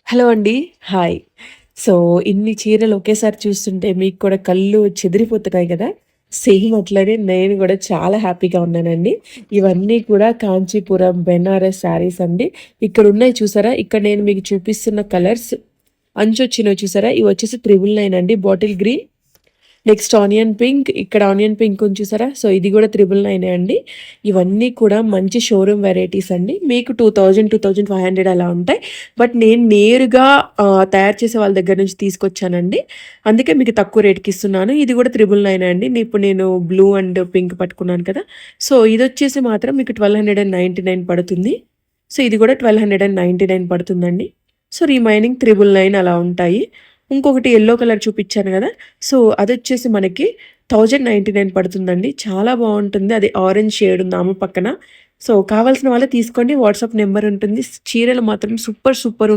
Hello అండి. Hi. So, ఇన్ని చీరలు ఒకేసారి చూస్తుంటే మీకు కూడా కళ్ళు చెదిరిపోతున్నాయి గదా! సేమ్ అట్లనే నేను గూడా చాలా హ్యాపీగా ఉన్నానండి. ఇవన్నీ కూడా కాంచీపురం బెనారస్ శారీస్ అండి. ఇక్కడున్నాయి చూసారా? ఇక్కడ నేను మీకు చూపిస్తున్న కలర్స్ అంచొచ్చినవి చూసారా? ఇవొచ్చేసి 999 అండి. Bottle green, next onion pink. ఇక్కడ ఆనియన్ పింక్ ఉంది చూసారా? సో, ఇది గూడా 999 అండి. ఇవన్నీ కూడా మంచి షోరూమ్ వెరైటీస్ అండి. మీకు 2000, 2500 అలా ఉంటాయి. బట్ నేను నేరుగా తయారు చేసే వాళ్ళ దగ్గర నుంచి తీసుకొచ్చానండి. అందుకే మీకు తక్కువ రేట్‌కి ఇస్తున్నాను. ఇది గూడా 999 అండి. ఇప్పుడు నేను బ్లూ అండ్ పింక్ పట్టుకున్నాను కదా! సో, ఇదొచ్చేసి మాత్రం మీకు 1299 పడుతుంది. సో, ఇది గూడా 1299 పడుతుందండి. సో, రిమైనింగ్ 999 అలా ఉంటాయి. ఇంకొకటి యెల్లో కలర్ చూపిచ్చాను గదా! సో, అదొచ్చేసి మనకి 1099 పడుతుందండి. చాలా బావుంటుంది. అది ఆరెంజ్ షేడ్ ఉంది ఆమె పక్కన. సో, కావాల్సిన వాళ్ళు తీసుకోండి. వాట్సాప్ నంబర్ ఉంటుంది. చీరలు మాత్రం సూపర్ సూపర్